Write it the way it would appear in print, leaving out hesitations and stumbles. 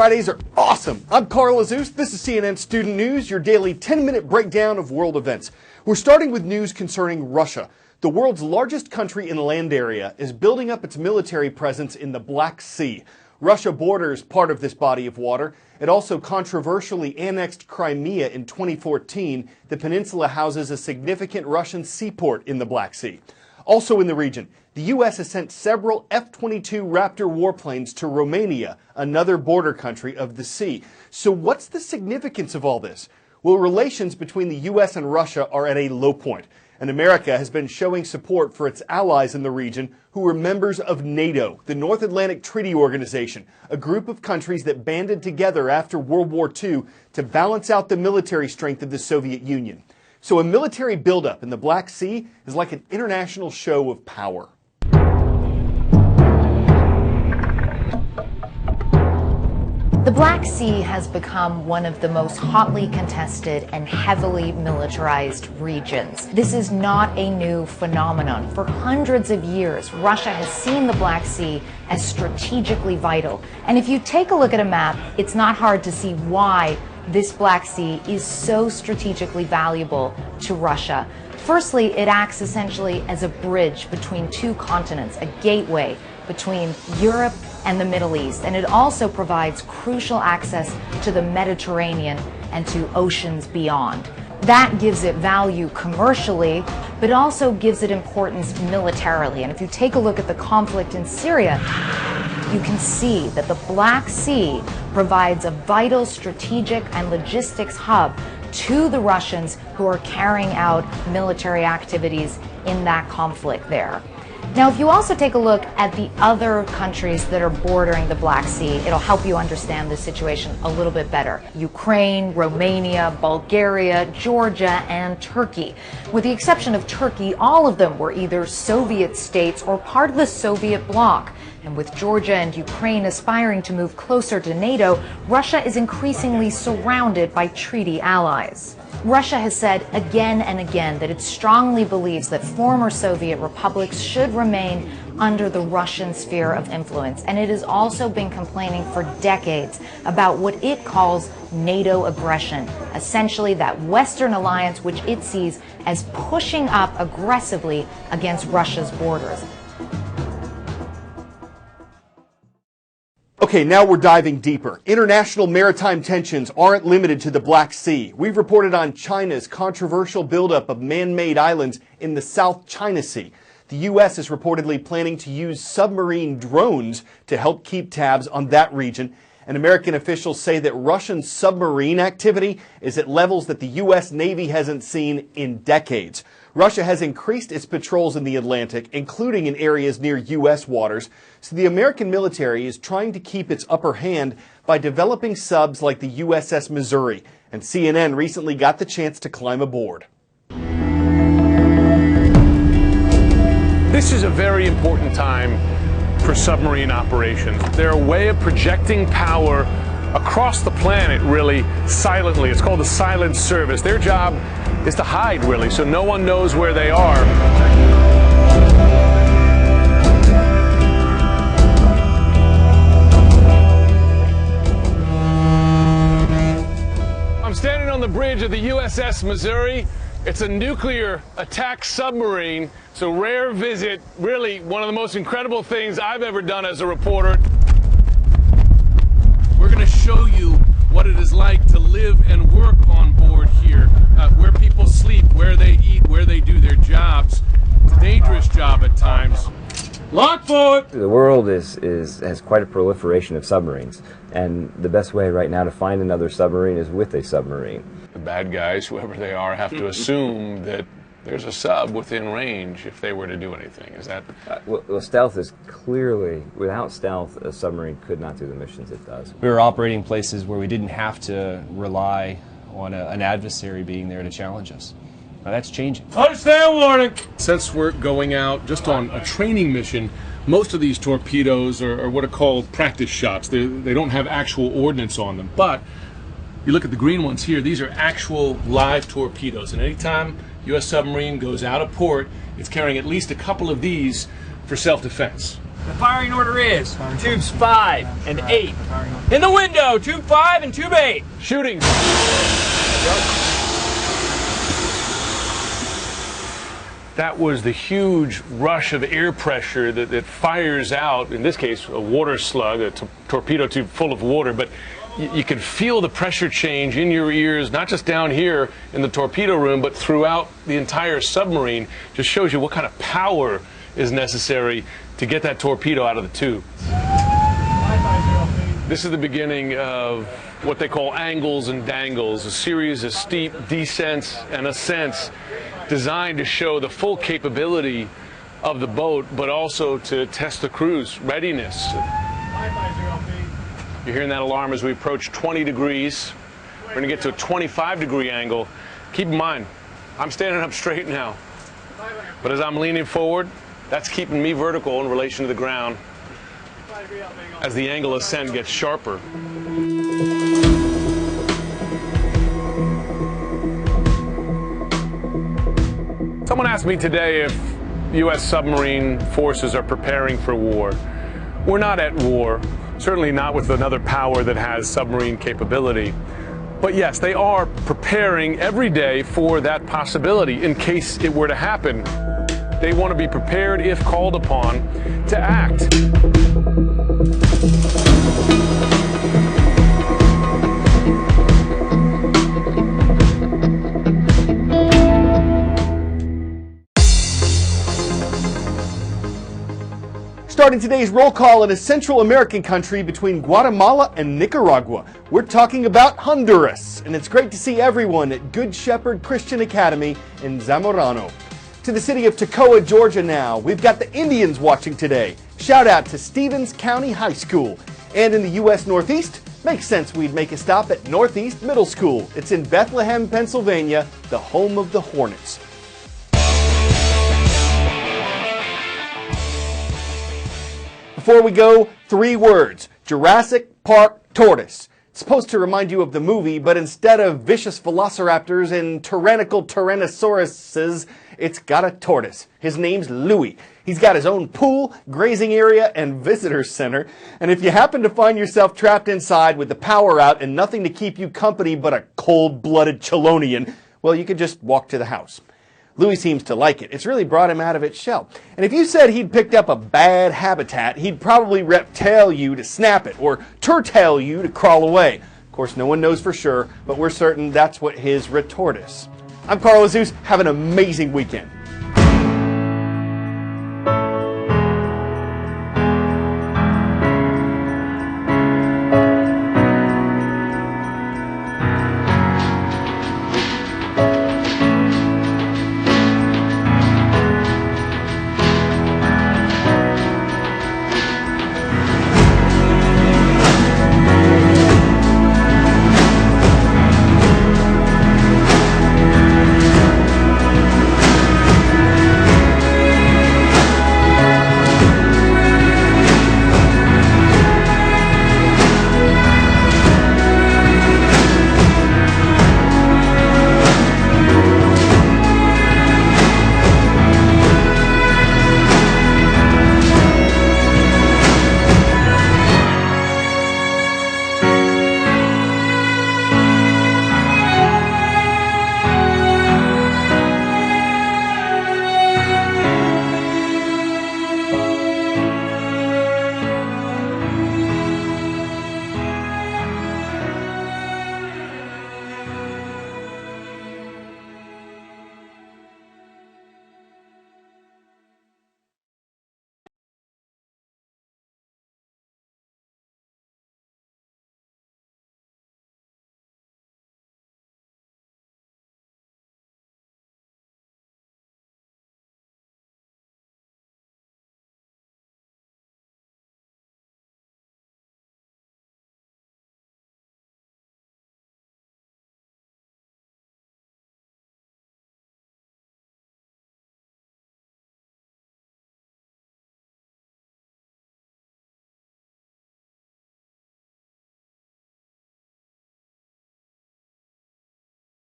Fridays are awesome. I'm Carl Azus. This is CNN Student News, your daily 10-minute breakdown of world events. We're starting with news concerning Russia. The world's largest country in land area is building up its military presence in the Black Sea. Russia borders part of this body of water. It also controversially annexed Crimea in 2014. The peninsula houses a significant Russian seaport in the Black Sea. Also in the region, the U.S. has sent several F-22 Raptor warplanes to Romania, another border country of the sea. So what's the significance of all this? Well, relations between the U.S. and Russia are at a low point, and America has been showing support for its allies in the region who are members of NATO, the North Atlantic Treaty Organization, a group of countries that banded together after World War II to balance out the military strength of the Soviet Union. So a military buildup in the Black Sea is like an international show of power. The Black Sea has become one of the most hotly contested and heavily militarized regions. This is not a new phenomenon. For hundreds of years, Russia has seen the Black Sea as strategically vital. And if you take a look at a map, it's not hard to see why this Black Sea is so strategically valuable to Russia. Firstly, it acts essentially as a bridge between two continents, a gateway between Europe and the Middle East, and it also provides crucial access to the Mediterranean and to oceans beyond. That gives it value commercially, but also gives it importance militarily. And if you take a look at the conflict in Syria, you can see that the Black Sea provides a vital strategic and logistics hub to the Russians who are carrying out military activities in that conflict there. Now, if you also take a look at the other countries that are bordering the Black Sea, it'll help you understand the situation a little bit better. Ukraine, Romania, Bulgaria, Georgia, and Turkey. With the exception of Turkey, all of them were either Soviet states or part of the Soviet bloc. And with Georgia and Ukraine aspiring to move closer to NATO, Russia is increasingly surrounded by treaty allies. Russia has said again and again that it strongly believes that former Soviet republics should remain under the Russian sphere of influence. And it has also been complaining for decades about what it calls NATO aggression, essentially that Western alliance which it sees as pushing up aggressively against Russia's borders. Okay, now we're diving deeper. International maritime tensions aren't limited to the Black Sea. We've reported on China's controversial buildup of man-made islands in the South China Sea. The U.S. is reportedly planning to use submarine drones to help keep tabs on that region. And American officials say that Russian submarine activity is at levels that the U.S. Navy hasn't seen in decades. Russia has increased its patrols in the Atlantic, including in areas near U.S. waters. So the American military is trying to keep its upper hand by developing subs like the USS Missouri. And CNN recently got the chance to climb aboard. This is a very important time for submarine operations. They're a way of projecting power across the planet, really, silently. It's called the silent service. Their job is to hide, really, so no one knows where they are. I'm standing on the bridge of the USS Missouri. It's a nuclear attack submarine, so rare visit, really one of the most incredible things I've ever done as a reporter. We're going to show you what it is like to live and work on board here, where people sleep, where they eat, where they do their jobs. It's a dangerous job at times. Lock forward! The world has quite a proliferation of submarines, and the best way right now to find another submarine is with a submarine. The bad guys, whoever they are, have to assume that there's a sub within range if they were to do anything. Is that? Well, stealth is clearly, without stealth, a submarine could not do the missions it does. We were operating places where we didn't have to rely on an adversary being there to challenge us. Now that's changing. Understand warning! Since we're going out just on a training mission, most of these torpedoes are what are called practice shots. They don't have actual ordnance on them. But you look at the green ones here, these are actual live torpedoes. And anytime U.S. submarine goes out of port, it's carrying at least a couple of these for self-defense. The firing order is tubes 5 and 8. In the window, tube 5 and tube 8. Shooting. That was the huge rush of air pressure that fires out, in this case, a water slug, a torpedo tube full of water, but you could feel the pressure change in your ears, not just down here in the torpedo room, but throughout the entire submarine. Just shows you what kind of power is necessary to get that torpedo out of the tube. This is the beginning of what they call angles and dangles, a series of steep descents and ascents designed to show the full capability of the boat, but also to test the crew's readiness. You're hearing that alarm as we approach 20 degrees. We're going to get to a 25-degree angle. Keep in mind, I'm standing up straight now, but as I'm leaning forward, that's keeping me vertical in relation to the ground as the angle of ascent gets sharper. Someone asked me today if U.S. submarine forces are preparing for war. We're not at war, certainly not with another power that has submarine capability. But yes, they are preparing every day for that possibility in case it were to happen. They want to be prepared, if called upon, to act. Starting today's roll call in a Central American country between Guatemala and Nicaragua. We're talking about Honduras, and it's great to see everyone at Good Shepherd Christian Academy in Zamorano. To the city of Toccoa, Georgia now. We've got the Indians watching today. Shout out to Stevens County High School. And in the U.S. Northeast, makes sense we'd make a stop at Northeast Middle School. It's in Bethlehem, Pennsylvania, the home of the Hornets. Before we go, 3 words. Jurassic Park tortoise. It's supposed to remind you of the movie, but instead of vicious velociraptors and tyrannical tyrannosauruses, it's got a tortoise. His name's Louie. He's got his own pool, grazing area, and visitor center. And if you happen to find yourself trapped inside with the power out and nothing to keep you company but a cold-blooded Chelonian, well, you could just walk to the house. Louie seems to like it. It's really brought him out of its shell. And if you said he'd picked up a bad habitat, he'd probably reptile you to snap it or turtail you to crawl away. Of course, no one knows for sure, but we're certain that's what his retortus. I'm Carl Azuz. Have an amazing weekend.